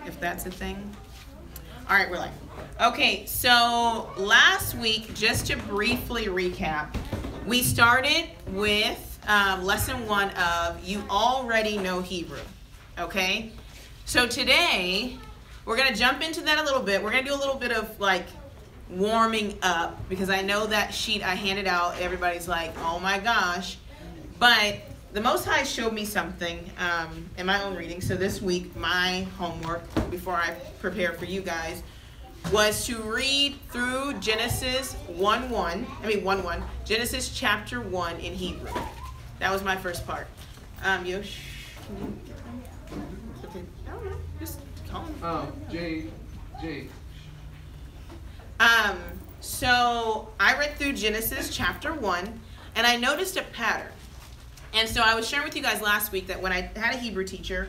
if that's a thing. All right, we're live. Okay, so last week, just to briefly recap, we started with lesson 1 of You Already Know Hebrew, okay? So today, we're going to jump into that a little bit. We're going to do a little bit of like warming up because I know that sheet I handed out, everybody's like, oh my gosh. But the Most High showed me something in my own reading. So this week, my homework, before I prepare for you guys, was to read through Genesis 1:1, Genesis chapter 1 in Hebrew. That was my first part. Yosh, can you, okay, I don't know, just call him. J. So I read through Genesis chapter 1, and I noticed a pattern. And so I was sharing with you guys last week that when I had a Hebrew teacher,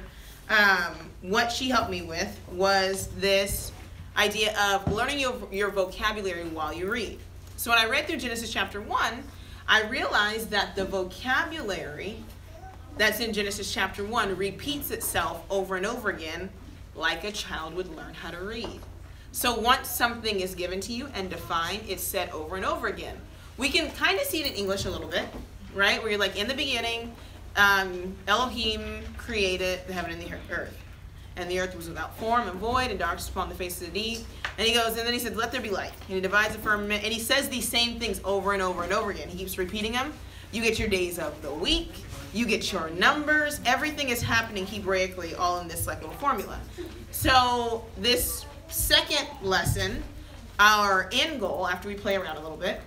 what she helped me with was this idea of learning your vocabulary while you read. So when I read through Genesis chapter 1, I realized that the vocabulary that's in Genesis chapter 1 repeats itself over and over again like a child would learn how to read. So once something is given to you and defined, it's said over and over again. We can kind of see it in English a little bit, right? Where you're like, in the beginning, Elohim created the heaven and the earth. And the earth was without form and void, and darkness upon the face of the deep. And he goes, and then he said, let there be light. And he divides the firmament, and he says these same things over and over and over again. He keeps repeating them. You get your days of the week. You get your numbers. Everything is happening Hebraically, all in this like little formula. So this second lesson, our end goal, after we play around a little bit,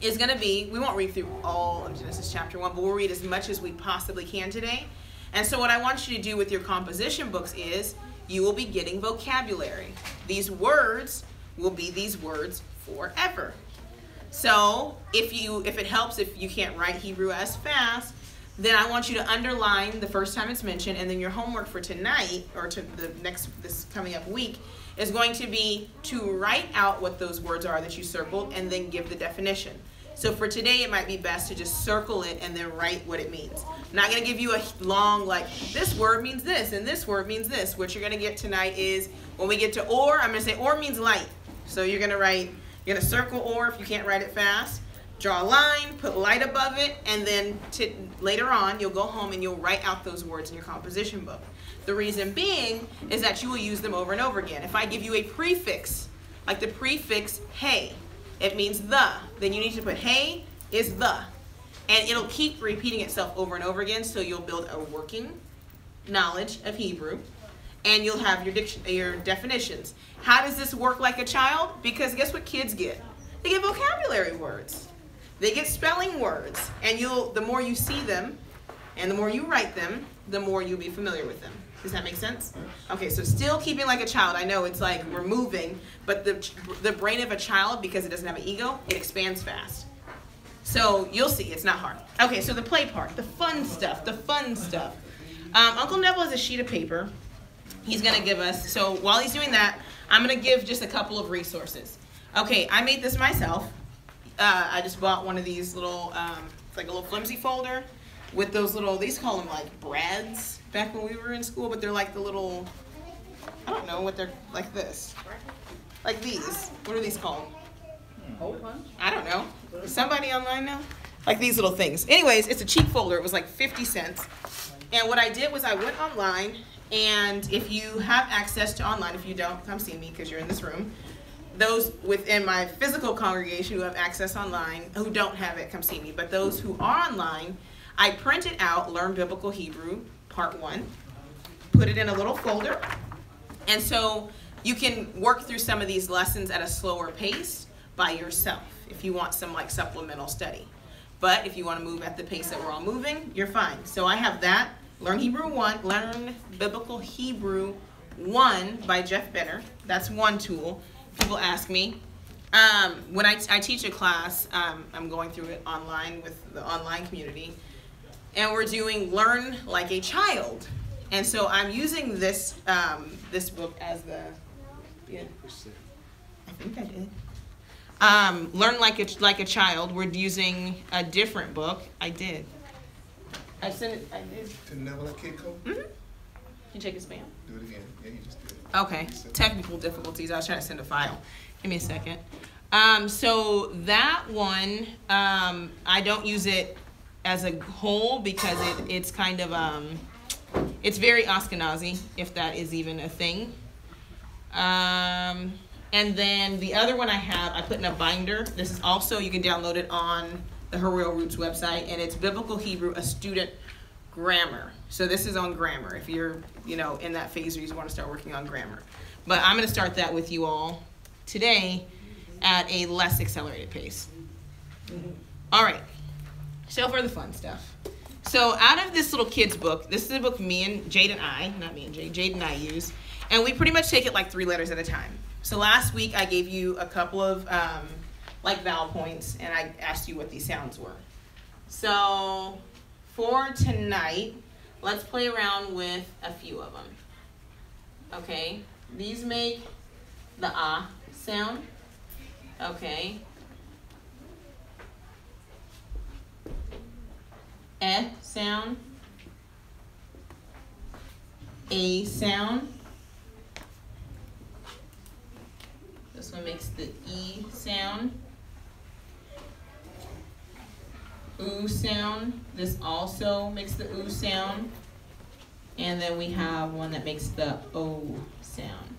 is going to be, we won't read through all of Genesis chapter 1, but we'll read as much as we possibly can today. And so what I want you to do with your composition books is you will be getting vocabulary. These words will be these words forever. So if it helps, if you can't write Hebrew as fast, then I want you to underline the first time it's mentioned, and then your homework for tonight, or to this coming up week, is going to be to write out what those words are that you circled and then give the definition. So for today, it might be best to just circle it and then write what it means. I'm not going to give you a long, like, this word means this and this word means this. What you're going to get tonight is, when we get to or, I'm going to say or means light. So you're going to circle or if you can't write it fast. Draw a line, put light above it, and then later on, you'll go home and you'll write out those words in your composition book. The reason being is that you will use them over and over again. If I give you a prefix, like the prefix hey, it means the, then you need to put hey is the. And it'll keep repeating itself over and over again, so you'll build a working knowledge of Hebrew, and you'll have your definitions. How does this work like a child? Because guess what kids get? They get vocabulary words. They get spelling words, and the more you see them and the more you write them, the more you'll be familiar with them. Does that make sense? Okay, so still keeping like a child. I know it's like we're moving, but the brain of a child, because it doesn't have an ego, it expands fast. So you'll see, it's not hard. Okay, so the play part, the fun stuff. Uncle Neville has a sheet of paper. He's going to give us, so while he's doing that, I'm going to give just a couple of resources. Okay, I made this myself. I just bought one of these little, it's like a little flimsy folder with those little, they used to call them like brads back when we were in school, but they're like the little, I don't know what they're, like this. Like these. What are these called? Hole punch? I don't know. Does somebody online know? Like these little things. Anyways, it's a cheap folder. It was like 50 cents. And what I did was I went online, and if you have access to online, if you don't, come see me because you're in this room. Those within my physical congregation who have access online, who don't have it, come see me. But those who are online, I printed out Learn Biblical Hebrew, Part 1, put it in a little folder. And so you can work through some of these lessons at a slower pace by yourself if you want some like supplemental study. But if you want to move at the pace that we're all moving, you're fine. So I have that, Learn Biblical Hebrew 1 by Jeff Benner. That's one tool. People ask me. When I teach a class, I'm going through it online with the online community, and we're doing Learn Like a Child. And so I'm using this this book as the, yeah, I think I did. Learn Like a Child. We're using a different book. I did. I sent it. I did. Did Neville and Kid come? Mm-hmm. you check your spam? Do it again. Yeah, you just do it. Okay. Technical difficulties. I was trying to send a file. Give me a second. So that one, I don't use it as a whole because it's kind of, it's very Ashkenazi, if that is even a thing. And then the other one I put in a binder. This is also, you can download it on the Harel Roots website, and it's Biblical Hebrew, a student grammar. So this is on grammar, if you're, in that phase where you want to start working on grammar. But I'm going to start that with you all today at a less accelerated pace. All right, so for the fun stuff. So out of this little kid's book, this is a book Jade and I use, and we pretty much take it like 3 letters at a time. So last week I gave you a couple of like vowel points, and I asked you what these sounds were. So for tonight, let's play around with a few of them. Okay, these make the ah sound. Okay. Eh sound. A sound. This one makes the E sound. Oo sound. This also makes the oo sound. And then we have one that makes the O sound.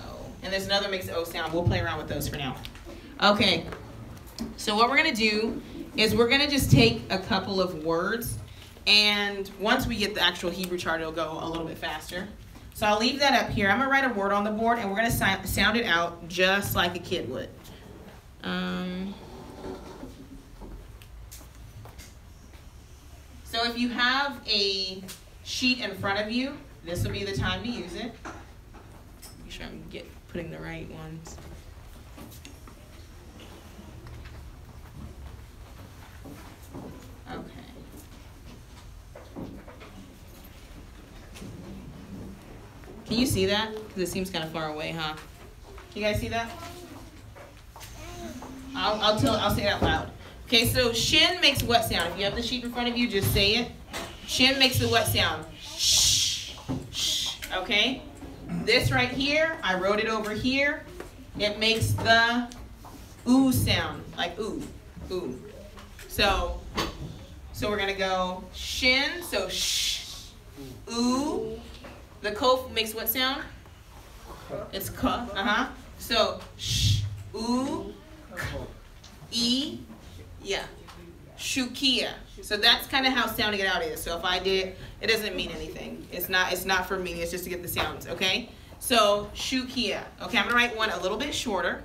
O. And there's another that makes the O sound. We'll play around with those for now. Okay. So what we're going to do is we're going to just take a couple of words. And once we get the actual Hebrew chart, it'll go a little bit faster. So I'll leave that up here. I'm going to write a word on the board, and we're going to sound it out just like a kid would. So if you have a sheet in front of you, this will be the time to use it. Make sure I'm putting the right ones. Okay. Can you see that? Because it seems kind of far away, huh? Can you guys see that? I'll say it out loud. Okay, so shin makes what sound? If you have the sheet in front of you, just say it. Shin makes the what sound? Shh. Shh. Okay? This right here, I wrote it over here. It makes the oo sound, like ooh, ooh. So we're gonna go shin, so shh, ooh. The kof makes what sound? It's ka, So shh, ooh, e, yeah, shukia. So that's kind of how sounding it out is. So if I did, it doesn't mean anything. It's not for meaning. It's just to get the sounds. Okay. So shukia. Okay, I'm gonna write one a little bit shorter,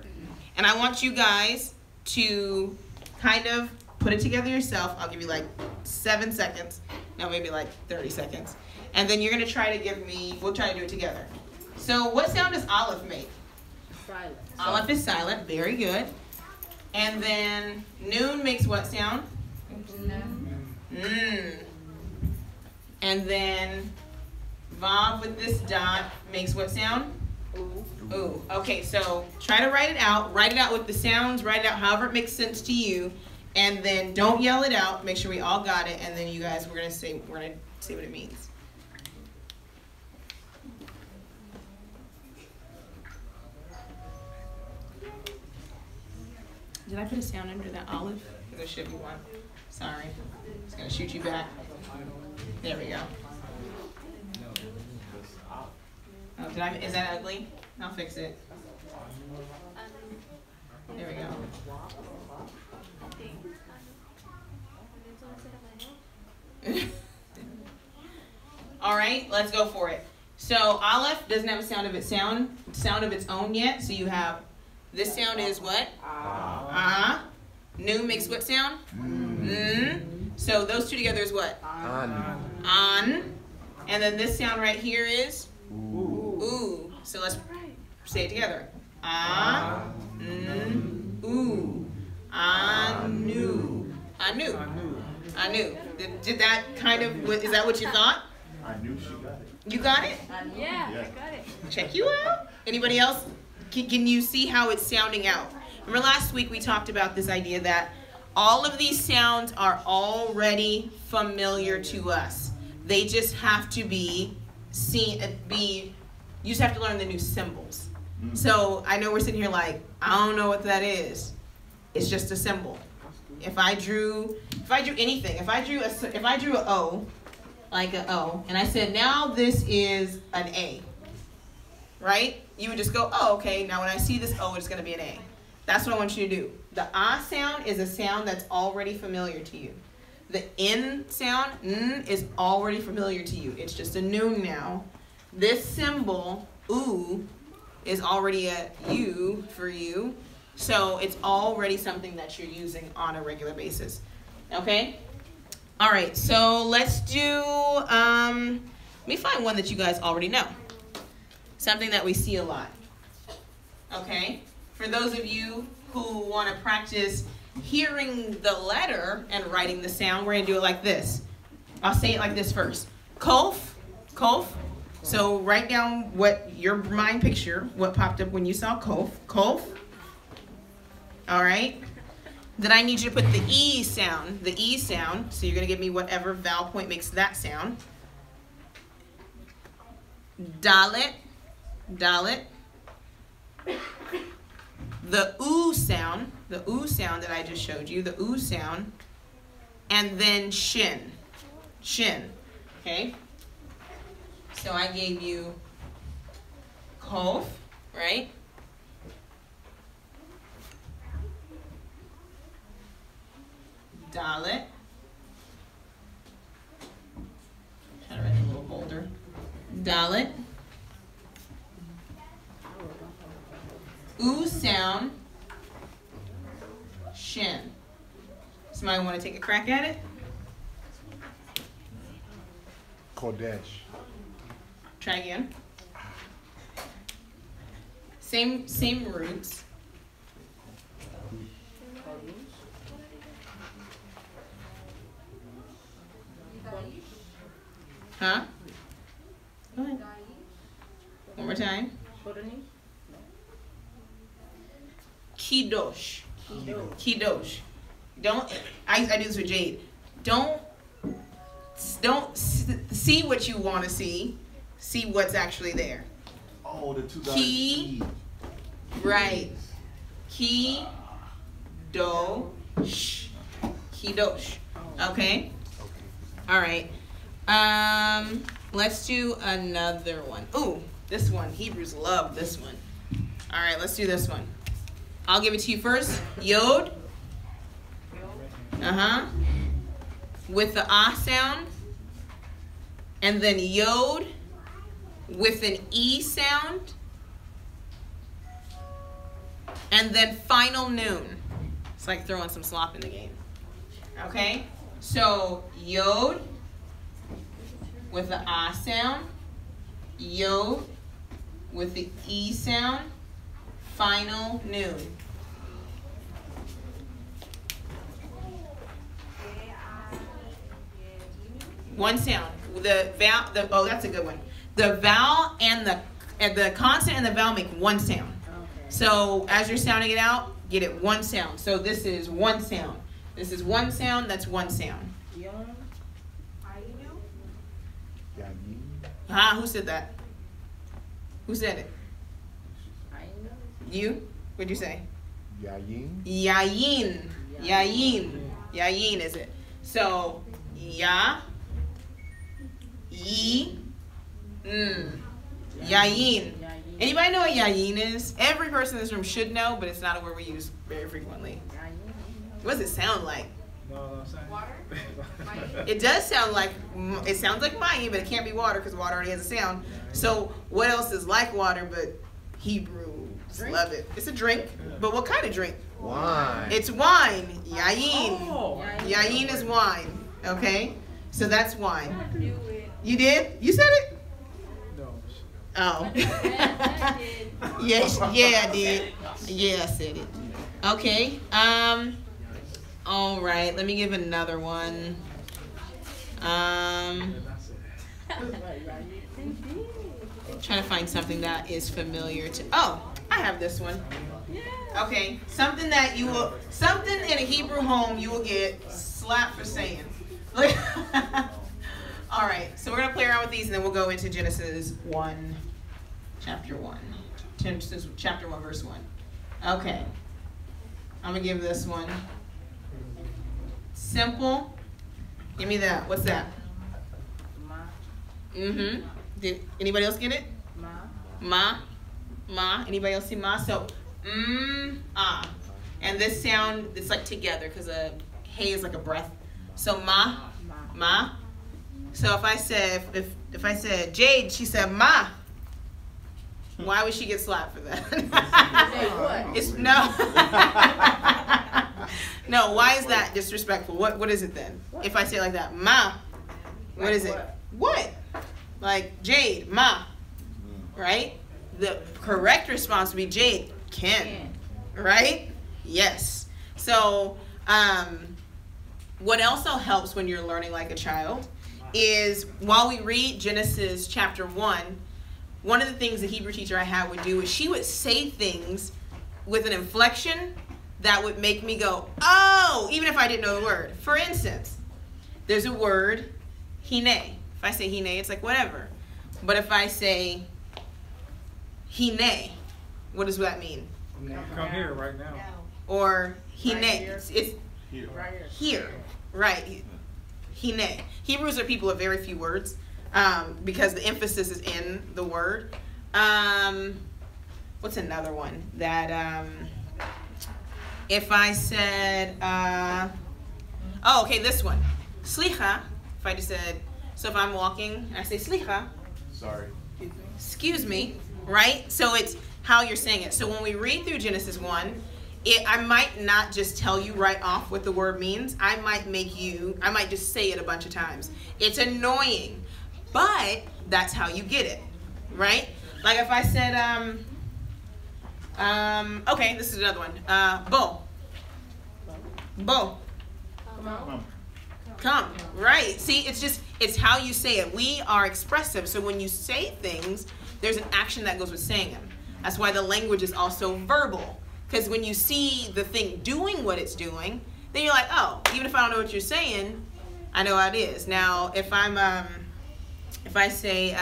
and I want you guys to kind of put it together yourself. I'll give you like 7 seconds. No, maybe like 30 seconds. And then you're gonna try to give me. We'll try to do it together. So what sound does Aleph make? Silent. Aleph is silent. Very good. And then Noon makes what sound? And then Vav with this dot makes what sound? Ooh. Ooh. Okay, so try to write it out. Write it out with the sounds. Write it out however it makes sense to you. And then don't yell it out. Make sure we all got it. And then you guys, we're gonna see what it means. Did I put a sound under that olive? There should be one. Sorry. It's going to shoot you back. There we go. Oh, is that ugly? I'll fix it. There we go. All right, let's go for it. So Aleph doesn't have a sound of its own yet. So you have this sound is what? Ah. Noon makes what sound? So those two together is what? On. And then this sound right here is? Ooh. So let's say it together. Ah. Ooh. Anu. Anu. Anu. Did that kind of, is that what you thought? I knew she got it. You got it? Yeah, I got it. Check you out. Anybody else? Can you see how it's sounding out? Remember last week we talked about this idea that all of these sounds are already familiar to us. They just have to be you just have to learn the new symbols. So I know we're sitting here like, I don't know what that is. It's just a symbol. If I drew anything, if I drew an O, like an O, and I said now this is an A, right? You would just go, oh, okay. Now when I see this O, it's going to be an A. That's what I want you to do. The ah sound is a sound that's already familiar to you. The N sound, N, is already familiar to you. It's just a noon now. This symbol, oo, is already a U for you. So it's already something that you're using on a regular basis. Okay? All right, so let's do, let me find one that you guys already know. Something that we see a lot. Okay? For those of you who want to practice hearing the letter and writing the sound, we're going to do it like this. I'll say it like this first. Kof, kof. So write down what your mind picture, what popped up when you saw kof, kof. All right. Then I need you to put the E sound, So you're going to give me whatever vowel point makes that sound. Dalet, dalet. The oo sound that I just showed you, the oo sound, and then shin, okay? So I gave you kof, right? Dalet. Try to write it a little bolder. Dalet. Oo sound, shin. Somebody want to take a crack at it? Kodesh. Try again. Same roots. Huh? Go ahead. One more time. Kidosh. Kidosh. I do this with Jade. Don't see what you want to see. See what's actually there. Oh, the two guys. Ki. Right. Ki. Do. Sh. Kidosh. Okay? All right. Let's do another one. Ooh, this one. Hebrews love this one. All right, let's do this one. I'll give it to you first. Yod. With the ah sound. And then yod with an E sound. And then final noon. It's like throwing some slop in the game. Okay? So yod with the ah sound. Yod with the E sound. Final noon. One sound. The vowel. Oh, that's a good one. The vowel and the consonant and the vowel make one sound. Okay. So as you're sounding it out, get it one sound. So this is one sound. This is one sound. That's one sound. Who said that? Who said it? You? What'd you say? Yayin. Yayin. Yayin. Yayin is it? So ya. Yi. Yayin. Anybody know what yayin is? Every person in this room should know, but it's not a word we use very frequently. What does it sound like? Water? It does sound like, it sounds like mayim, but it can't be water because water already has a sound. So what else is like water but Hebrews love it? It's a drink, but what kind of drink? Wine. It's wine. Yayin. Oh. Yayin is wine. Okay? So that's wine. I knew it. You did? You said it? No. Oh. I did. Yes, yeah, I did. Yeah, I said it. Okay. All right. Let me give another one. Trying to find something that is familiar to. Oh, I have this one. Okay, something that you will, something in a Hebrew home you will get slapped for saying. All right, so we're going to play around with these, and then we'll go into Genesis 1, chapter 1. Genesis chapter 1, verse 1. Okay. I'm going to give this one. Simple. Give me that. What's that? Ma. Mm-hmm. Did anybody else get it? Ma. Ma. Ma. Anybody else see ma? So, ah. And this sound, it's like together because a hey is like a breath. So ma. Ma. So if I said Jade, she said ma. Why would she get slapped for that? It's no. No, why is that disrespectful? What is it then? If I say it like that, ma. What is it? What? Like Jade, ma. Right? The correct response would be Jade, can. Right? Yes. So, what also helps when you're learning like a child is while we read Genesis chapter 1, one of the things the Hebrew teacher I had would do is she would say things with an inflection that would make me go, oh, even if I didn't know the word. For instance, there's a word, hine. If I say hine, it's like whatever. But if I say hine, what does that mean? Come here right now. Or hine, Right it's Here. Right here. here, right? Hine. Hebrews are people of very few words because the emphasis is in the word. What's another one that if I said, oh, okay, this one, slicha. If I just said, so if I'm walking and I say slicha, Sorry. excuse me, right? So it's how you're saying it. So when we read through Genesis 1, I might not just tell you right off what the word means. I might just say it a bunch of times. It's annoying, but that's how you get it, right? Like if I said, okay, this is another one. Bo. Come, right. See, it's how you say it. We are expressive, so when you say things, there's an action that goes with saying them. That's why the language is also verbal. Because when you see the thing doing what it's doing, then you're like, oh, even if I don't know what you're saying, I know how it is. Now, if I say,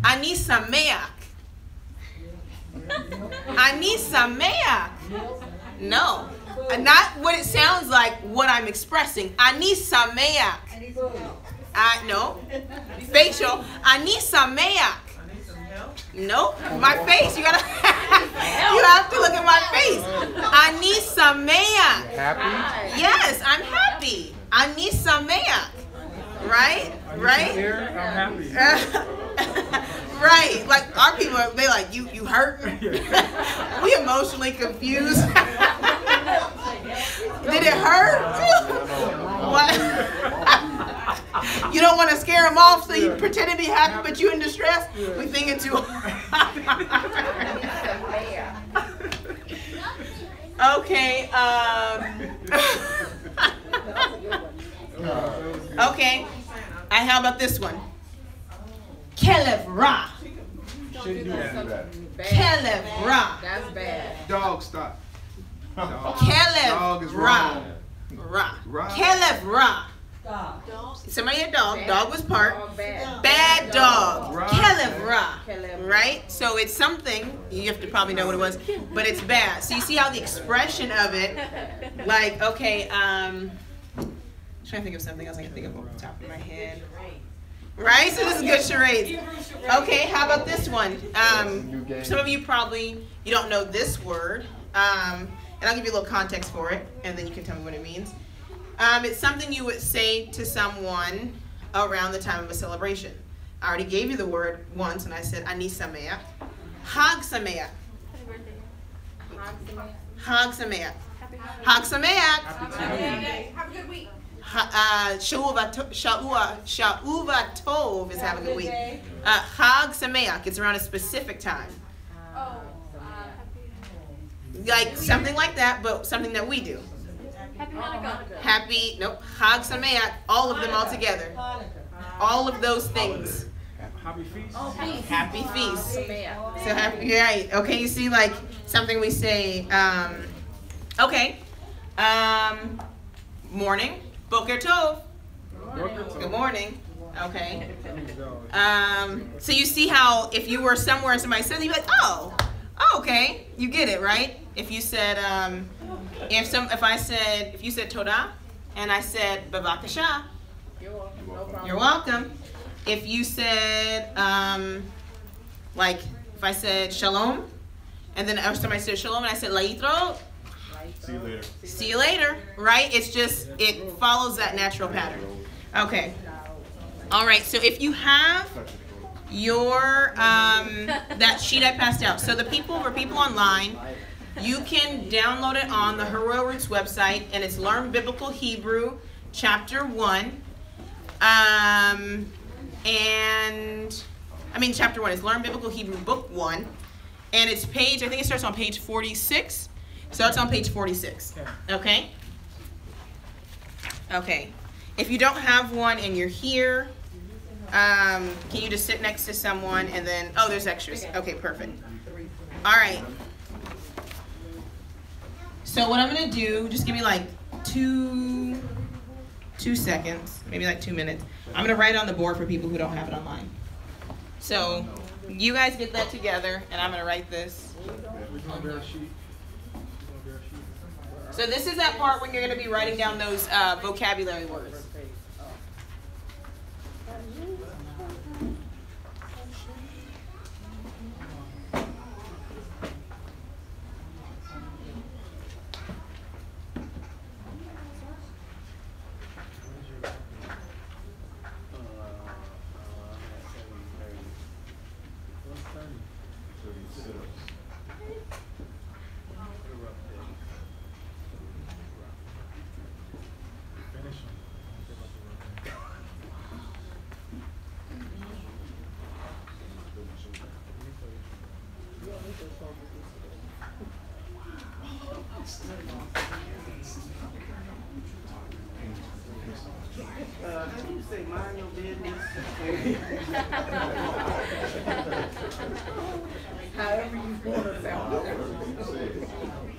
Ani sameach. Ani sameach. No, not what it sounds like, what I'm expressing. Ani sameach. No, facial. Ani sameach. Nope, my face. You gotta. You have to look at my face. Ani sameach. Happy? Yes, I'm happy. Ani sameach. Right? Right? Here, I'm happy. Right. Like our people, they like you hurt. We emotionally confused. Did it hurt? What? You don't want to scare them off, so you pretend to be happy, but you in distress. We thinking too. Okay. Okay. How about this one? Kelev Ra. Shouldn't do that. Kelev Ra. That's bad. Dog, stop. Dog. Kelev is Ra. wrong. Ra. Ra. Kelev Ra. Dog. Somebody had dog. Dog was part. Dog bad. Bad dog. Ra. Kelev Ra. Kelev Ra. Right? So it's something, you have to probably know what it was, but it's bad. So you see how the expression of it, like, okay, I'm trying to think of something else I can think of off the top of my head. Right? So this is good charades. Okay, how about this one? Some of you probably, you don't know this word, and I'll give you a little context for it, and then you can tell me what it means. It's something you would say to someone around the time of a celebration. I already gave you the word once, and I said, Ani Sameach. Hag Sameach. Hag Sameach. Hag Sameach. Have a good week. Sha'uva Tov is having a good week. Hag Sameach. It's around a specific time. Oh, Like something like that, but something that we do. happy Hanukkah. Happy, nope, Hag Sameach, all of them all together. All of those things. Happy feast. Happy feast. Bad. So happy, right? Okay, you see, like something we say. Okay, morning, Boker Tov. Good morning. Okay. There you go. So you see how if you were somewhere and somebody said, you'd be like, oh, okay, you get it, right? If you said, if you said Toda, and I said Bavakasha, you're welcome. If you said, like, if I said Shalom, and then somebody said Shalom, and I said Laitro, See you later. see you later, right? It's just, it follows that natural pattern. Okay. All right, so if you have your, that sheet I passed out. So for people online, you can download it on the Hero Roots website, and it's Learn Biblical Hebrew, Chapter 1. Chapter 1 is Learn Biblical Hebrew, Book 1. And it's I think it starts on page 46. Starts on page 46. Okay? Okay. If you don't have one and you're here, can you just sit next to someone and then, oh, there's extras. Okay, perfect. All right. So what I'm going to do, just give me like two seconds, maybe like 2 minutes. I'm going to write it on the board for people who don't have it online. So you guys get that together, and I'm going to write this. So this is that part when you're going to be writing down those vocabulary words. Can you say mind your business? However you want to sound.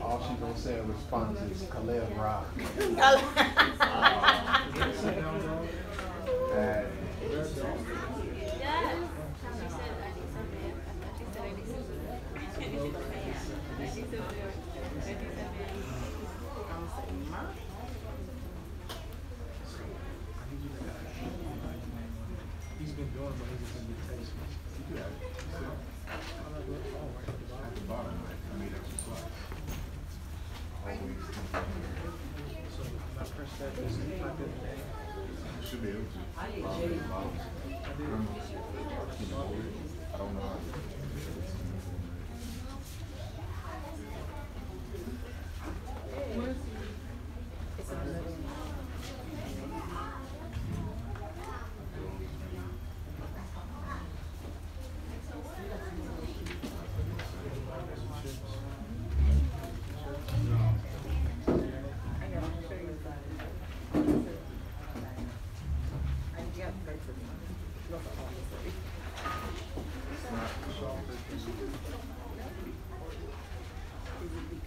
All she's gonna say in response is Kalev Rock. He's been doing, but he's just been tasting. So when I press that, just type it in. Should be able to. I don't know how to.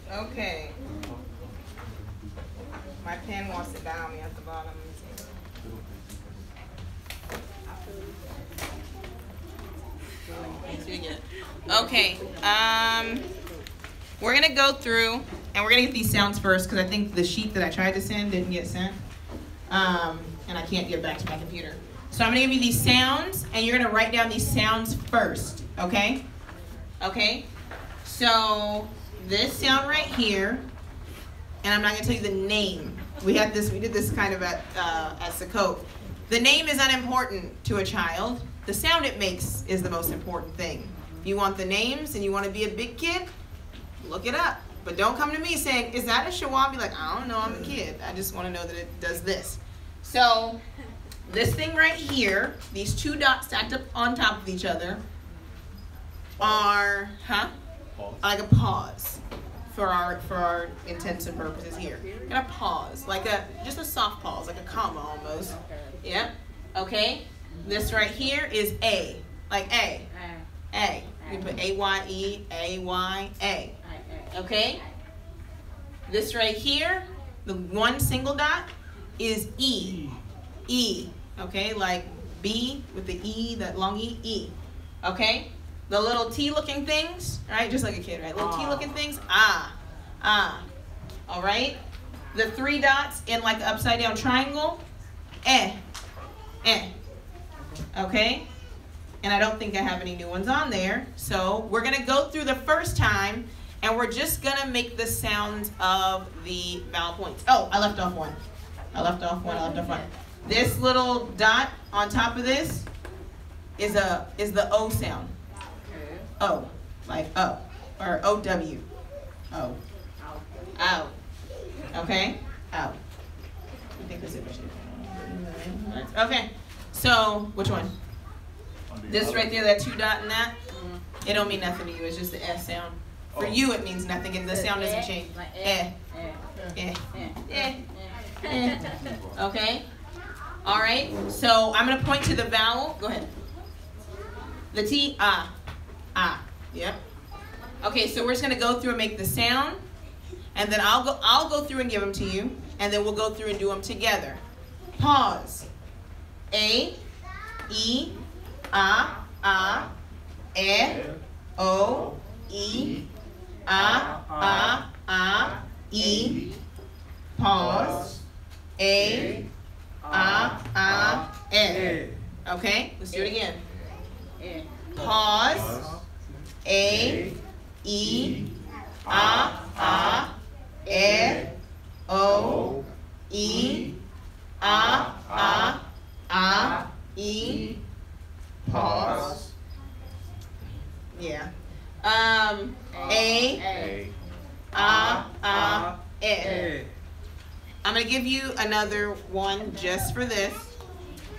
Okay. My pen wants to die on me at the bottom. Okay. We're gonna go through and we're gonna get these sounds first because I think the sheet that I tried to send didn't get sent, and I can't get back to my computer. So I'm gonna give you these sounds, and you're gonna write down these sounds first. Okay? Okay. So this sound right here, and I'm not gonna tell you the name. We did this kind of at Sukkot. The name is unimportant to a child. The sound it makes is the most important thing. If you want the names and you want to be a big kid, look it up. But don't come to me saying, is that a shawam? Be like, I don't know, I'm a kid. I just want to know that it does this. So this thing right here, these two dots stacked up on top of each other are, like a pause for our intents and purposes here. We're gonna pause, just a soft pause, like a comma almost. Yeah. Okay. This right here is A, like A. A. We put A-Y-E, A-Y, A. Okay? This right here, the one single dot, is E. E. Okay, like B with the E, that long E, E. Okay? The little T looking things, right? Just like a kid, right? Little T looking things, ah, ah. All right? The 3 dots in like the upside down triangle, eh, eh. Okay? And I don't think I have any new ones on there. So we're going to go through the first time, and we're just going to make the sounds of the vowel points. Oh, I left off one. I left off one. This little dot on top of this is the O sound. O, like O, or O-W. O. Out. Okay? Out. I think that's it. Okay. So, which one? This right there, that 2 dot and that? It don't mean nothing to you. It's just the S sound. For you, it means nothing, and the sound doesn't change. Eh. Eh. Eh. Okay? All right? So, I'm going to point to the vowel. Go ahead. The T, ah. Ah. Yep. Okay, so we're just going to go through and make the sound. And then I'll go through and give them to you. And then we'll go through and do them together. Pause. A, E, ah, E, O, E, E. Pause. A, E. Okay, let's do it again. Pause. A, E, E, O, E, E. Pause. Yeah. A, E. I'm going to give you another one just for this.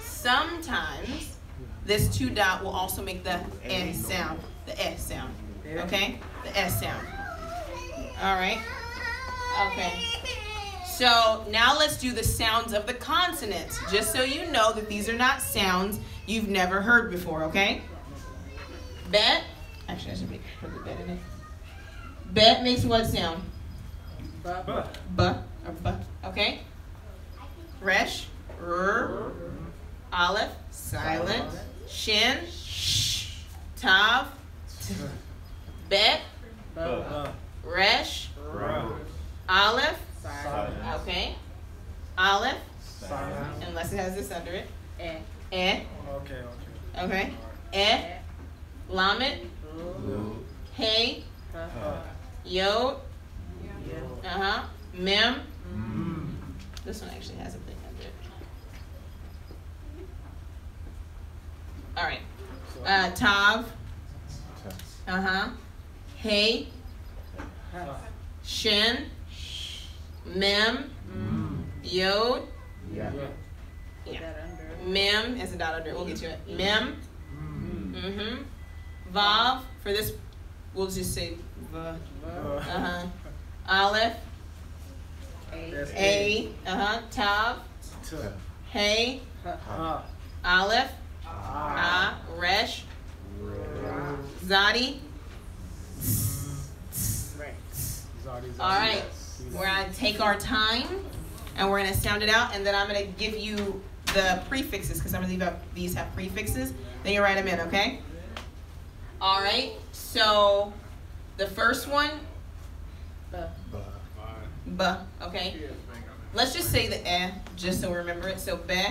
Sometimes this 2 dot will also make the S sound. The S sound. Okay? The S sound. All right? Okay. So now let's do the sounds of the consonants, just so you know that these are not sounds you've never heard before, okay? Bet. Actually, I should put the bet in it. Bet makes what sound? B. B. Or B. Okay? Resh. R. Aleph. Silent. Shin. Sh. Tav. T. Bet. Resh. Aleph. Okay. Aleph. Unless it has this under it. Eh. Okay. Eh. Lamet. Hey. Yod. Mem. This one actually has a thing under it. All right. Tav. Hey. Shin. Mem. Yod. Yeah. Mem is a dot under it. We'll get to it. Mem. Vav. For this, we'll just say V. Aleph. A. Tav. Hey. Aleph. Resh. Zadi. All right. We're going to take our time and we're going to sound it out, and then I'm going to give you the prefixes because some of these have prefixes. Then you write them in, okay? All right. So the first one, B. Okay. Let's just say the E, just so we remember it. So be.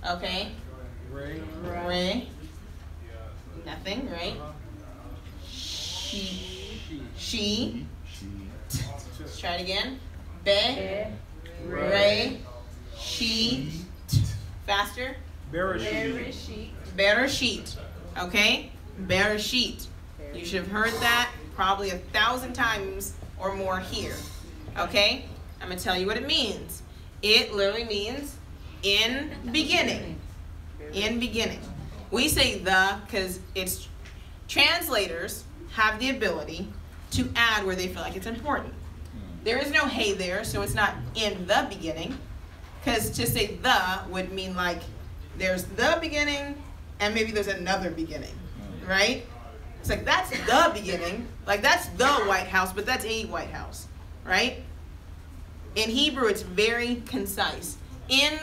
Okay. Re. Nothing, right? She. Let's try it again. Be. Re. She. Faster. Bereshit. Okay? Bereshit. You should have heard that probably 1,000 times or more here. Okay? I'm going to tell you what it means. It literally means in beginning. In beginning. We say the because it's translators have the ability to add where they feel like it's important. There is no hey there, so it's not in the beginning. Because to say the would mean like there's the beginning and maybe there's another beginning, right? It's like that's the beginning, like that's the White House, but that's a White House, right? In Hebrew, it's very concise. In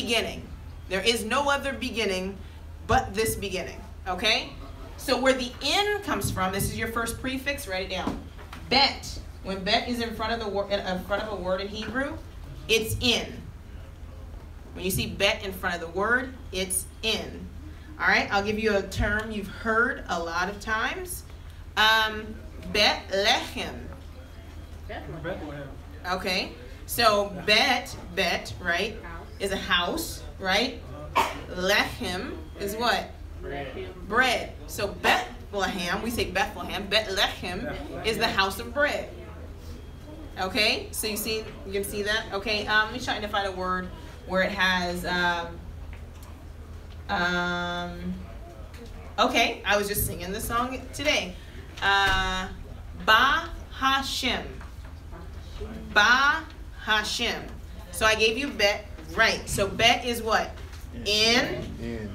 beginning. There is no other beginning but this beginning. Okay? So where the in comes from, this is your first prefix, write it down. Bet. When bet is in front of a word in Hebrew, it's in. When you see bet in front of the word, it's in. All right, I'll give you a term you've heard a lot of times. Bet-lehem. Bethlehem. Okay, so bet, right, is a house, right? Lechem is what? Bread. So Bethlehem, we say Bethlehem. Bethlehem is the house of bread. Okay, so you can see that. Okay, let me try to find a word where it has. Okay, I was just singing this song today. Ba Hashem. Ba Hashem. So I gave you bet, right? So bet is what? In.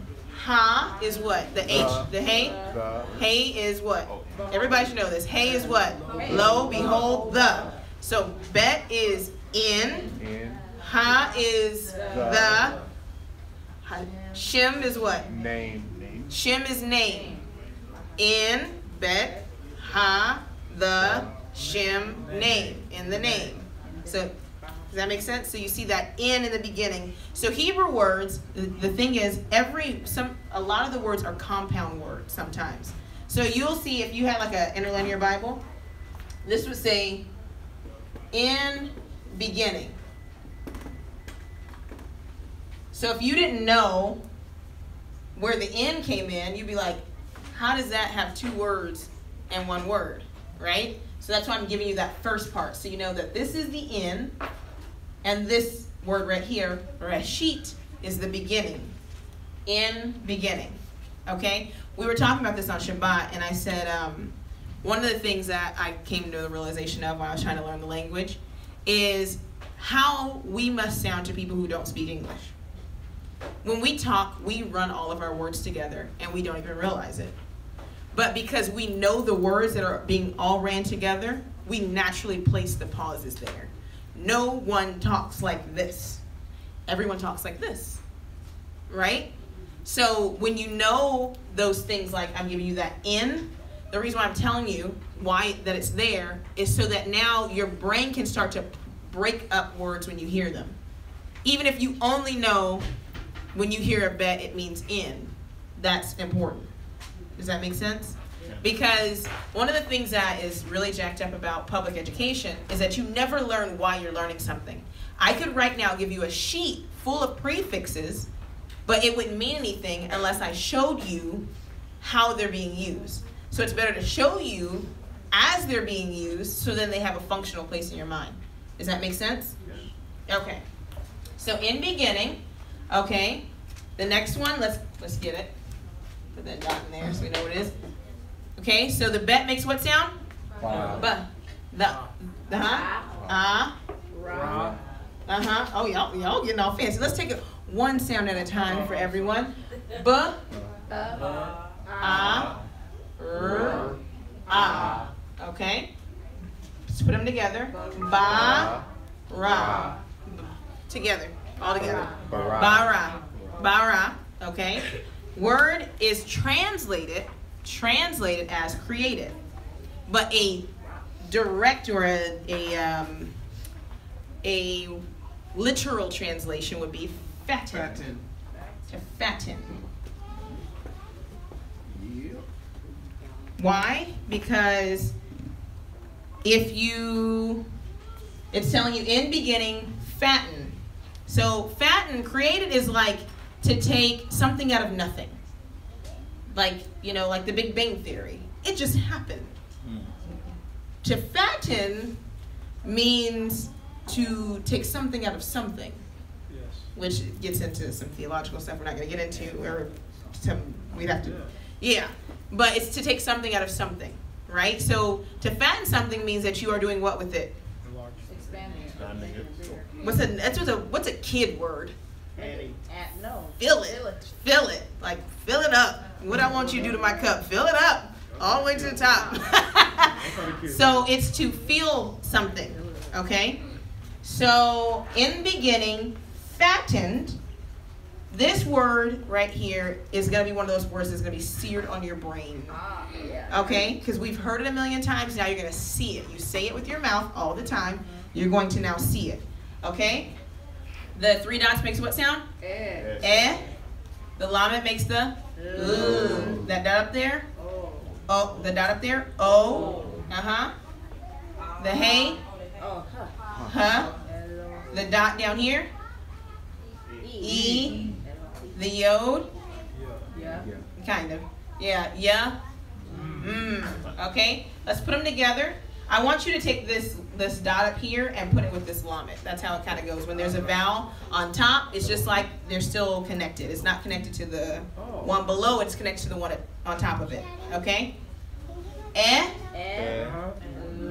Ha is what? The H. The hey. Hey is what? Everybody should know this. Hey is what? Lo, behold, the. So bet is in. Ha is the. Shem is what? Name. Shem is name. In, bet, ha, the, shem, name. In the name. So, does that make sense? So you see that in the beginning. So Hebrew words, the thing is, a lot of the words are compound words sometimes. So you'll see if you had like an interlinear Bible, this would say, in beginning. So if you didn't know where the in came in, you'd be like, how does that have two words and one word, right? So that's why I'm giving you that first part. So you know that this is the in, and this word right here, reshit, is the beginning. In beginning, okay? We were talking about this on Shabbat, and I said one of the things that I came to the realization of when I was trying to learn the language is how we must sound to people who don't speak English. When we talk, we run all of our words together, and we don't even realize it. But because we know the words that are being all ran together, we naturally place the pauses there. No one talks like this. Everyone talks like this, right? So when you know those things, like I'm giving you that in, the reason why I'm telling you why that it's there is so that now your brain can start to break up words when you hear them. Even if you only know when you hear a bet, it means in. That's important. Does that make sense? Because one of the things that is really jacked up about public education is that you never learn why you're learning something. I could right now give you a sheet full of prefixes, but it wouldn't mean anything unless I showed you how they're being used. So it's better to show you as they're being used so then they have a functional place in your mind. Does that make sense? Okay. So in beginning, okay, the next one, let's get it. Put that dot in there so we know what it is. Okay, so the bet makes what sound? Ba. The huh? Ra. Oh, y'all getting all fancy. Let's take it one sound at a time for everyone. B. Ah. Okay. Let's put them together. Ba. Ra. Together. All together. Bara. Bara. Okay. Word is translated as created, but a direct or a literal translation would be fatten. To fatten. Why? Because it's telling you in beginning, fatten. So fatten, created is like to take something out of nothing. Like, like the Big Bang Theory. It just happened. To fatten means to take something out of something. Yes. Which gets into some theological stuff we're not going to get into, or we'd have to, yeah. But it's to take something out of something, right? So to fatten something means that you are doing what with it? What's a kid word? Fill it. Like, fill it up. What I want you to do to my cup, fill it up all the way to the top. So it's to feel something, okay? So in beginning, fattened This word right here is going to be one of those words that's going to be seared on your brain. Okay? Because we've heard it a million times. Now you're going to see it. You say it with your mouth all the time. You're going to now see it. Okay? The 3 dots makes what sound? Eh. The lamed makes the ooh. That dot up there? Oh. The dot up there? Oh. Uh-huh. The hey? Huh. The dot down here? E. The yod? Kind of. Yeah. Okay. Let's put them together. I want you to take this dot up here and put it with this lamed. That's how it kind of goes. When there's a vowel on top, it's just like they're still connected. It's not connected to the one below. It's connected to the one on top of it. Okay?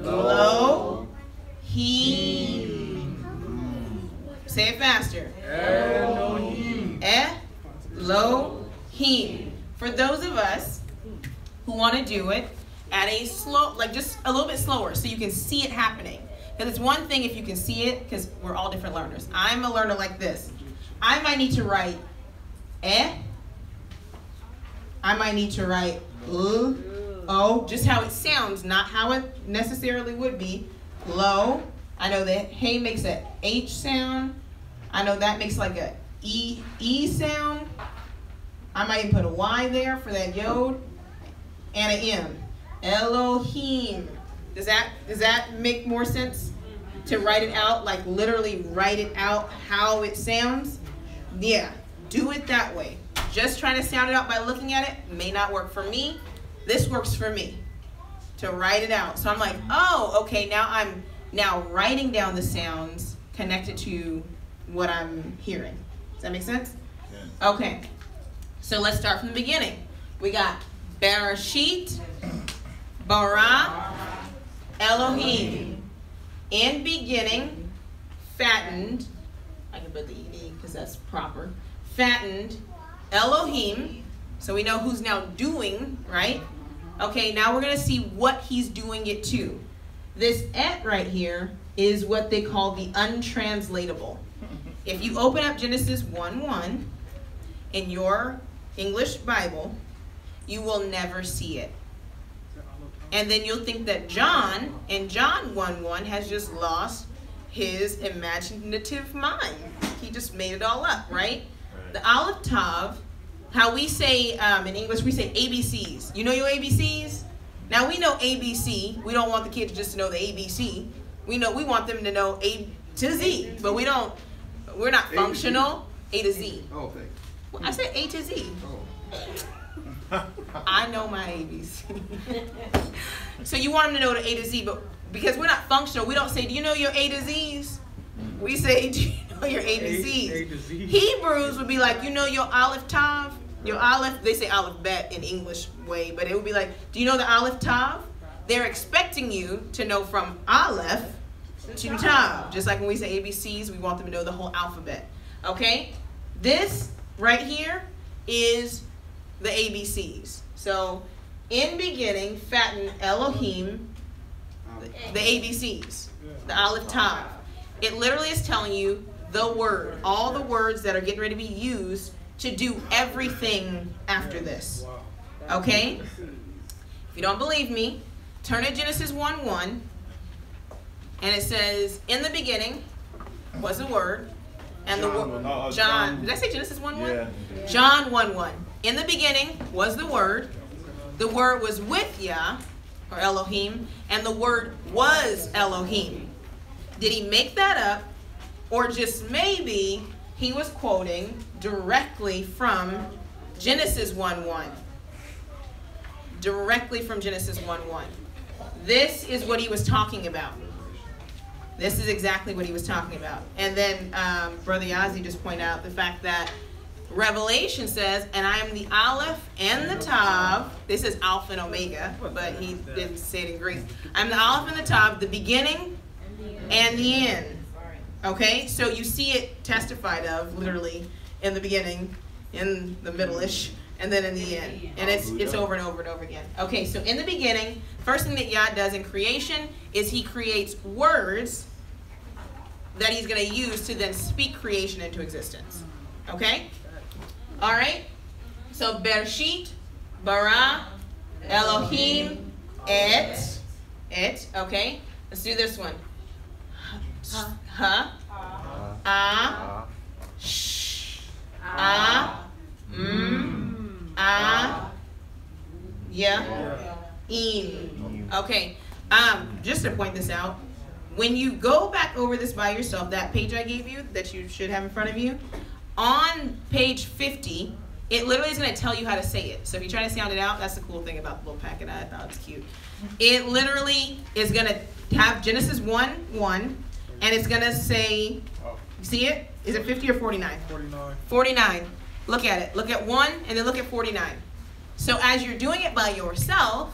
Lo. He. Say it faster. Elohim. For those of us who want to do it at a slow, like just a little bit slower so you can see it happening. Because it's one thing if you can see it, because we're all different learners. I'm a learner like this. I might need to write I might need to write just how it sounds, not how it necessarily would be. Lo. I know that hey makes a H sound. I know that makes like a E sound. I might even put a Y there for that yod and an M. Elohim. Does that make more sense? To write it out, like literally write it out how it sounds? Yeah, do it that way. Just trying to sound it out by looking at it may not work for me. This works for me. To write it out. So I'm like, oh, okay, now I'm writing down the sounds connected to what I'm hearing. Does that make sense? Yeah. Okay. So let's start from the beginning. We got Bereshit, bara, Elohim. In beginning, fattened. I can put the ed because that's proper. Fattened, Elohim. So we know who's now doing, right? Okay, now we're going to see what he's doing it to. This et right here is what they call the untranslatable. If you open up Genesis 1:1 in your English Bible, you will never see it. And then you'll think that John, in John 1:1, has just lost his imaginative mind. He just made it all up, right? The Aleph Tav, how we say in English, we say ABCs. You know your ABCs? Now we know ABC. We don't want the kids just to know the ABC. We want them to know A to Z, but we're not functional. A to Z. Oh, thanks. Well, I said A to Z. Oh. I know my ABC. So you want them to know the A to Z, but because we're not functional, we don't say, do you know your A to Z's? We say, do you know your ABCs? A to Z. Hebrews would be like, you know your Aleph Tav? Your Aleph, they say Aleph Bet in English way, but it would be like, do you know the Aleph Tav? They're expecting you to know from Aleph to Tav. Just like when we say ABCs, we want them to know the whole alphabet. Okay? This right here is the ABCs. So, in beginning, fatten Elohim, the ABCs, the Aleph Tav. It literally is telling you the word, all the words that are getting ready to be used to do everything after this. Okay? If you don't believe me, turn to Genesis 1:1, and it says, in the beginning was the word, and the word, John, did I say Genesis 1:1? Yeah. John 1:1. In the beginning was the word was with Yah, or Elohim, and the word was Elohim. Did he make that up, or just maybe he was quoting directly from Genesis 1:1? Directly from Genesis 1:1. This is what he was talking about. This is exactly what he was talking about. And then Brother Yazzie just pointed out the fact that Revelation says, and I am the Aleph and the Tav. This is Alpha and Omega, but he didn't say it in Greek. I'm the Aleph and the Tav, the beginning and the end. Okay, so you see it testified of literally in the beginning, in the middle-ish, and then in the end. And it's over and over and over again. Okay, so in the beginning, first thing that Yah does in creation is he creates words that he's going to use to then speak creation into existence. Okay? All right? So Bereshit, bara, Elohim, et, okay? Let's do this one. Ha, a, sh, a, a, yeah, im. Okay, just to point this out, when you go back over this by yourself, that page I gave you that you should have in front of you, on page 50, it literally is going to tell you how to say it. So if you try to sound it out, that's the cool thing about the little packet. I thought it was cute. It literally is going to have Genesis 1:1, and it's going to say, see it? Is it 50 or 49? 49. 49. Look at it. Look at 1, and then look at 49. So as you're doing it by yourself,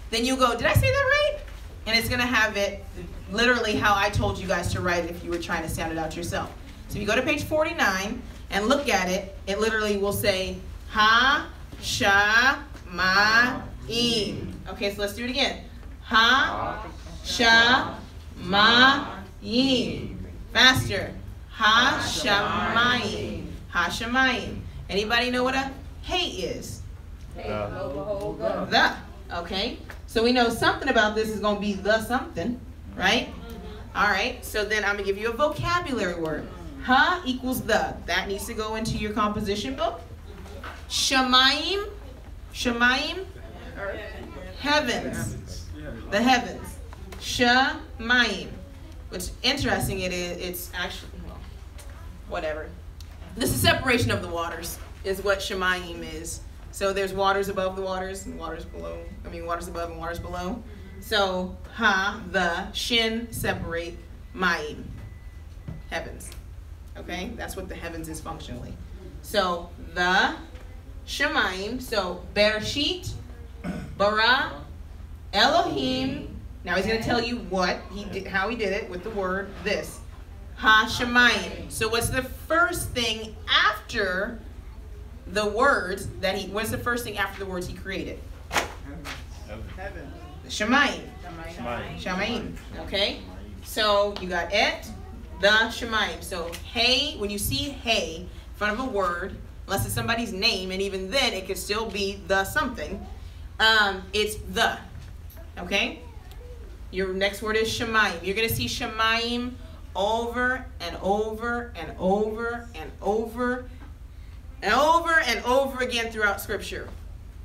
then you go, did I say that right? And it's going to have it literally how I told you guys to write it if you were trying to sound it out yourself. So if you go to page 49 and look at it, it literally will say, ha, sha, ma, im. Okay, so let's do it again. Ha, sha, ma, im. Faster. Ha, shamayim. Ha, shamayim. Anybody know what a hey is? The. Okay. So we know something about this is going to be the something, right? All right. So then I'm going to give you a vocabulary word. Ha equals the. That needs to go into your composition book. Shamayim. Shamayim. Heavens. The heavens. Shamayim. What's interesting it's actually, well, whatever. This is separation of the waters is what Shamayim is. So there's waters above the waters and waters below. I mean waters above and waters below. So ha, the, shin, separate, mayim. Heavens. Okay? That's what the heavens is functionally. So the Shamayim, so Bereshit, bara, Elohim. Now he's going to tell you what he did, how he did it with the word this. Ha Shamayim. So what's the first thing after the words that he, what's the first thing after the words he created? Heaven. Shamayim. Shamayim. Okay? So you got et, the, Shamayim. So hey, when you see hey in front of a word, unless it's somebody's name, and even then it could still be the something, it's the. Okay? Your next word is Shamayim. You're going to see Shamayim over and over and over and over and over and over again throughout Scripture.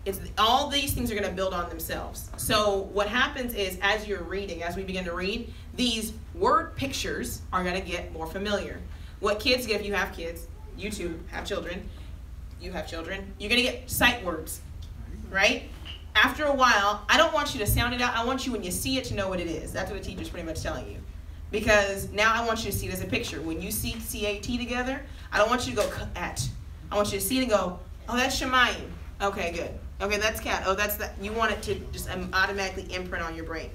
It's all these things are going to build on themselves. So what happens is as you're reading, as we begin to read, these word pictures are going to get more familiar. What kids get, if you have kids, you two have children, you have children, you're going to get sight words, right? After a while, I don't want you to sound it out. I want you, when you see it, to know what it is. That's what the teacher's pretty much telling you. Because now I want you to see it as a picture. When you see C-A-T together, I don't want you to go at. I want you to see it and go, oh, that's Shamayim. Okay, good. Okay, that's cat. Oh, that's that. You want it to just automatically imprint on your brain.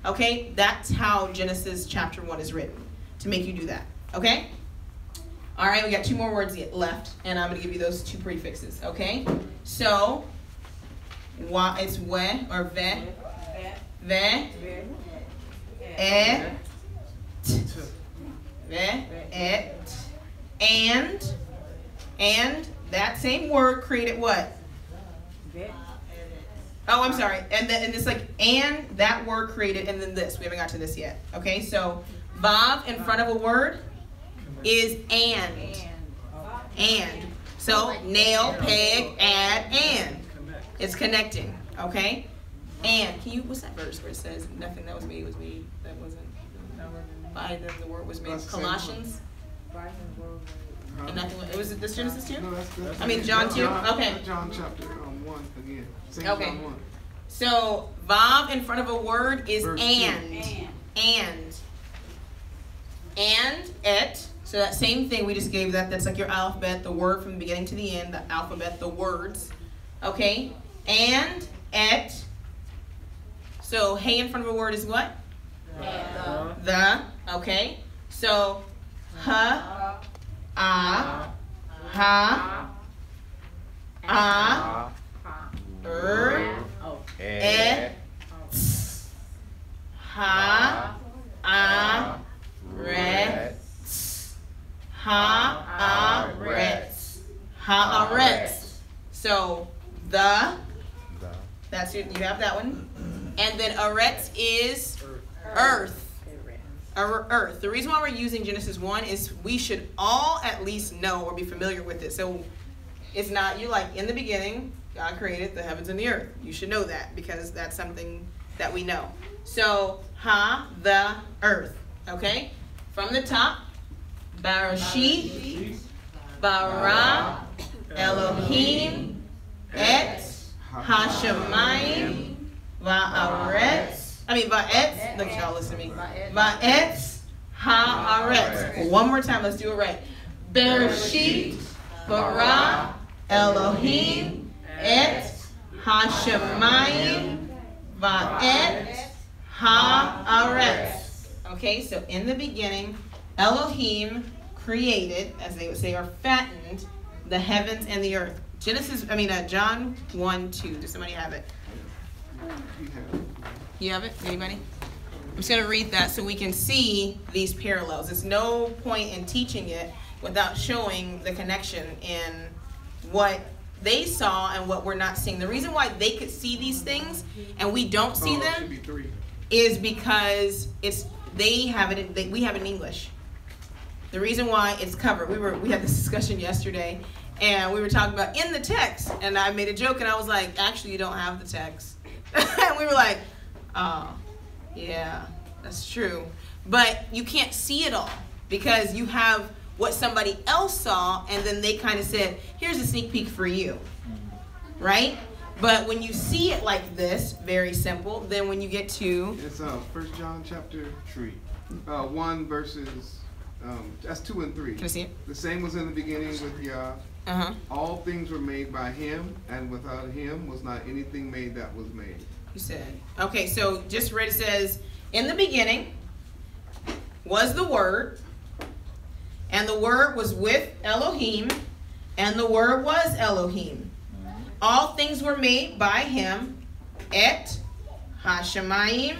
Okay, that's how Genesis chapter 1 is written, to make you do that. Okay? All right, we got 2 more words left, and I'm going to give you those 2 prefixes. Okay? So, it's we or ve, et, ve, et, and that same word created what? Oh, I'm sorry. And it's like, and that word created, and then this. We haven't got to this yet. Okay, so vav in front of a word is and. And. So nail, peg, add, and. It's connecting. Okay? And. Can you, what's that verse where it says, nothing that was made was made, that wasn't, by them the word was made? Colossians? And nothing, was it this Genesis 2? No, that's good. I mean John 2? Okay. John chapter 1 again. Same Okay. John 1. So vav in front of a word is Verse and. And et. So that same thing we just gave that. That's like your alphabet, the word from the beginning to the end, the alphabet, the words. Okay? And et. So hey in front of a word is what? The. Okay? So ha, ha, et, ha, ret, ha, ret, ha, you have that one. And then Aretz is earth. Earth. The reason why we're using Genesis 1 is we should all at least know or be familiar with it. So it's not, you're like, in the beginning, God created the heavens and the earth. You should know that because that's something that we know. So, the earth. Okay? From the top, Bereshit, bara, Elohim, et, hashamayim, va'aretz. Va'etz. Look at y'all, listen to me. Va'etz, ha'aretz. One more time, let's do it right. Bereshit, bara, Elohim, et, hashamayim, va'etz, ha'aretz. Okay, so in the beginning, Elohim created, as they would say, or fattened the heavens and the earth. John 1:2. Does somebody have it? You have it? Anybody? I'm just going to read that so we can see these parallels. There's no point in teaching it without showing the connection in what they saw and what we're not seeing. The reason why they could see these things and we don't see them is because we have it in English. The reason why it's covered, we had this discussion yesterday, and we were talking about in the text, and I made a joke, and I was like, actually, you don't have the text. And we were like, oh, yeah, that's true. But you can't see it all, because you have what somebody else saw, and then they kind of said, here's a sneak peek for you, right? But when you see it like this, very simple, then when you get to... It's 1 John chapter 3, 1 verses... that's 2 and 3. Can I see it? The same was in the beginning with Yah. All things were made by him, and without him was not anything made that was made. You said. Okay, so just read it says, in the beginning was the Word, and the Word was with Elohim, and the Word was Elohim. All things were made by him, et hashamayim,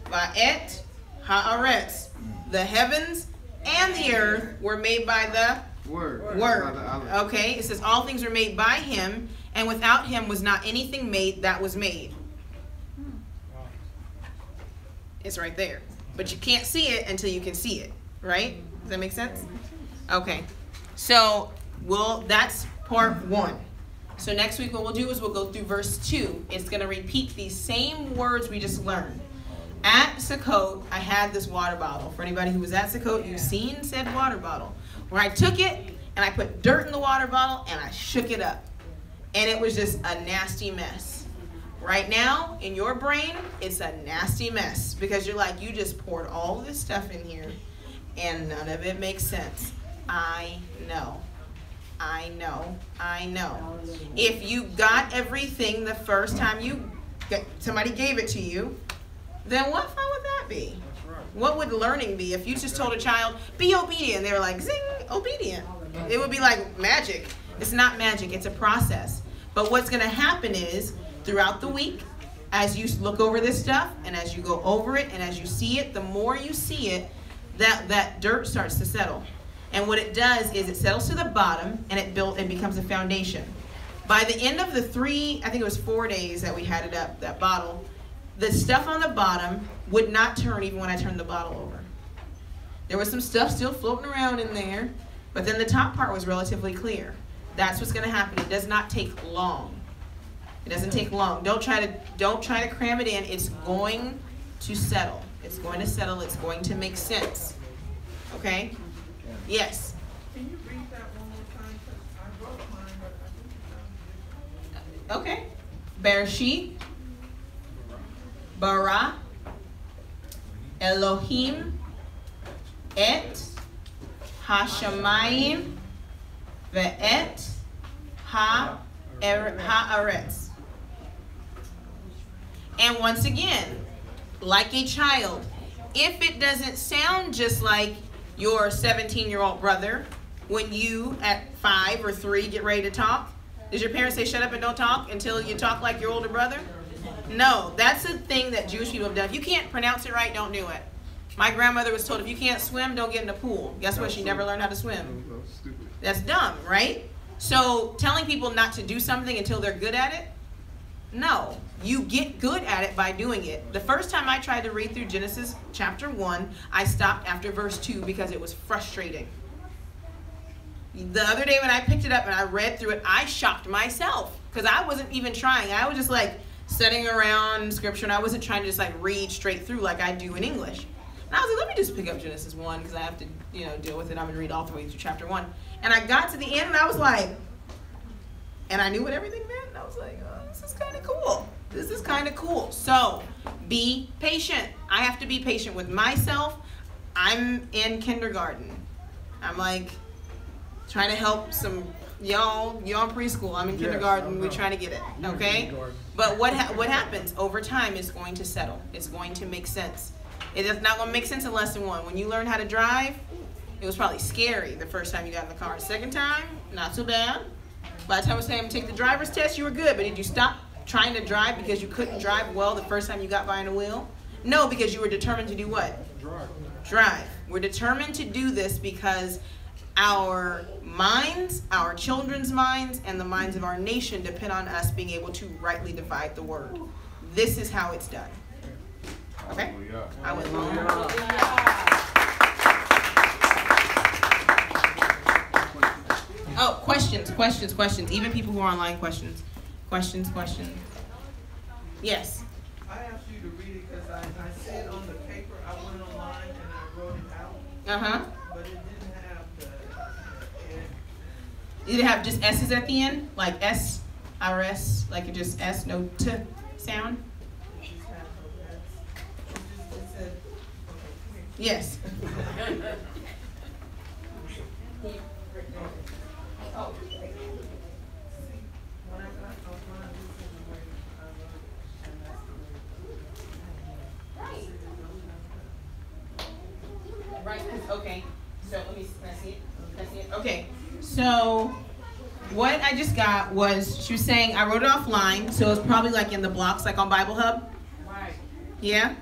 va'et ha'aretz. The heavens and the earth were made by the Word. Okay, it says all things were made by him, and without him was not anything made that was made. It's right there. But you can't see it until you can see it, right? Does that make sense? Okay. So, that's part 1. So next week what we'll do is we'll go through verse 2. It's going to repeat these same words we just learned. At Sukkot, I had this water bottle. For anybody who was at Sukkot, you've seen said water bottle. Where I took it, and I put dirt in the water bottle, and I shook it up. And it was just a nasty mess. Right now, in your brain, it's a nasty mess. Because you're like, you just poured all this stuff in here, and none of it makes sense. I know. If you got everything the first time somebody gave it to you, then what fun would that be? What would learning be if you just told a child, be obedient? They were like, zing, obedient. It would be like magic. It's not magic. It's a process. But what's going to happen is throughout the week, as you look over this stuff and as you go over it and as you see it, the more you see it, that dirt starts to settle. And what it does is it settles to the bottom and it becomes a foundation. By the end of the 4 days that we had it up, that bottle, the stuff on the bottom would not turn even when I turned the bottle over. There was some stuff still floating around in there, but then the top part was relatively clear. That's what's going to happen. It does not take long. It doesn't take long. Don't try to cram it in. It's going to settle. It's going to settle. It's going to make sense. Okay? Yes. Can you read that one more time? Because I wrote mine, but I think Okay. Bereshit, bara, Elohim, et, hashamayim, ve'et, ha'aretz. And once again, like a child, if it doesn't sound just like your 17-year-old brother when you at 5 or 3 get ready to talk, does your parents say shut up and don't talk until you talk like your older brother? No, that's a thing that Jewish people have done. If you can't pronounce it right, don't do it. My grandmother was told if you can't swim, don't get in the pool. Guess what? She never learned how to swim. That's dumb, right? So telling people not to do something until they're good at it, No. You get good at it by doing it. The first time I tried to read through Genesis chapter 1, I stopped after verse 2 because it was frustrating. The other day when I picked it up and I read through it, I shocked myself because I wasn't even trying. I was just like studying around scripture, and I wasn't trying to just like read straight through like I do in English. And I was like, let me just pick up Genesis 1 because I have to, deal with it. I'm going to read all the way through chapter 1. And I got to the end and I was like, and I knew what everything meant. And I was like, oh, this is kind of cool. This is kind of cool. So be patient. I have to be patient with myself. I'm in kindergarten. I'm like trying to help some y'all in preschool. I'm in kindergarten. We're trying to get it. Okay? But what happens over time is going to settle. It's going to make sense. It is not going to make sense in lesson 1. When you learn how to drive, it was probably scary the first time you got in the car. Second time, not so bad. By the time I was saying take the driver's test, you were good. But did you stop trying to drive because you couldn't drive well the first time you got behind a wheel? No, because you were determined to do what? Drive. We're determined to do this because our minds, our children's minds, and the minds of our nation depend on us being able to rightly divide the word. This is how it's done. Okay? I went long. Oh, questions. Even people who are online, questions. Yes. I asked you to read it because I said on the paper, I went online and I wrote it out. Uh-huh. But it didn't have the Did it have just S's at the end? Like S, R-S, like it just S, no T sound? it just had no S. It said, okay, Yes. when I got offline, this is the way I wrote it, and that's the way. Right, okay. So let me see it. Can I see it? Okay. So what I just got was, she was saying I wrote it offline, so it's probably like in the blocks, like on Bible Hub. Right. Yeah?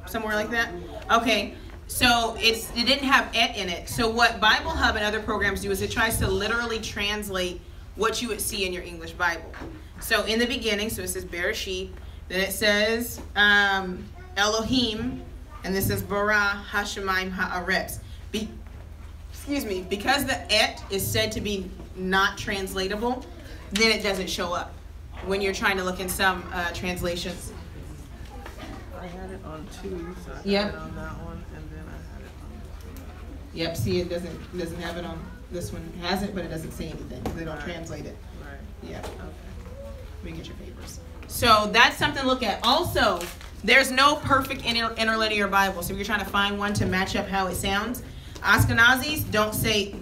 Somewhere like that? Okay. So it didn't have et in it. So what Bible Hub and other programs do is it tries to literally translate what you would see in your English Bible. So in the beginning, so it says Bereshit, then it says Elohim, and this is Bara Hashemayim Haaretz. Because the et is said to be not translatable, then it doesn't show up when you're trying to look in some translations. I had it on 2, so I had Yep. it on that one, and then I had it on the Yep, see, it doesn't have it on this one. It has it, but it doesn't say anything. They don't translate it. Right. Yeah. Okay. Let me get your papers. So that's something to look at. Also, there's no perfect interlinear Bible. So if you're trying to find one to match up how it sounds, Ashkenazis don't say,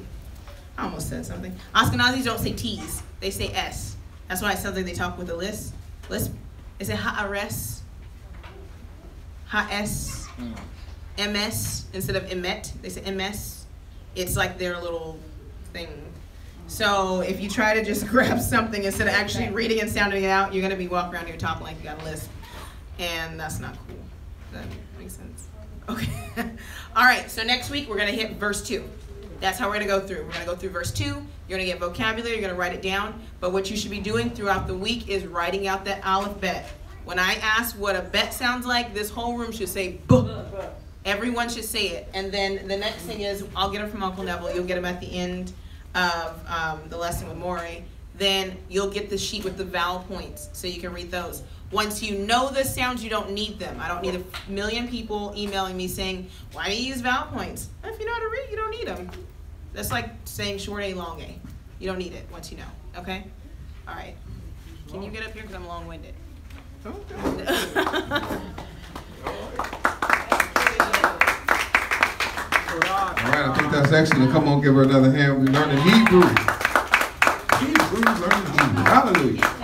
I almost said something. Ashkenazis don't say T's. They say S. That's why it sounds like they talk with a lisp. Is it Ha'ares? Ha'es? MS instead of emet. They say MS. It's like their little thing. So if you try to just grab something instead of actually reading and sounding it out, you're going to be walking around here talking like you got a lisp. And that's not cool. That makes sense. Okay. All right. So next week we're going to hit verse 2. That's how we're going to go through. We're going to go through verse 2. You're going to get vocabulary. You're going to write it down. But what you should be doing throughout the week is writing out that aleph bet. When I ask what a bet sounds like, this whole room should say buh. Everyone should say it. And then the next thing is, I'll get them from Uncle Neville. You'll get them at the end of the lesson with Maury. Then you'll get the sheet with the vowel points so you can read those. Once you know the sounds, you don't need them. I don't need a million people emailing me saying, why do you use vowel points? If you know how to read, you don't need them. That's like saying short A, long A. You don't need it once you know. Okay? All right. Can you get up here because I'm long-winded? Okay. All right, I think that's excellent. Come on, give her another hand. We're learning Hebrew. Hebrew, learning Hebrew. Hallelujah.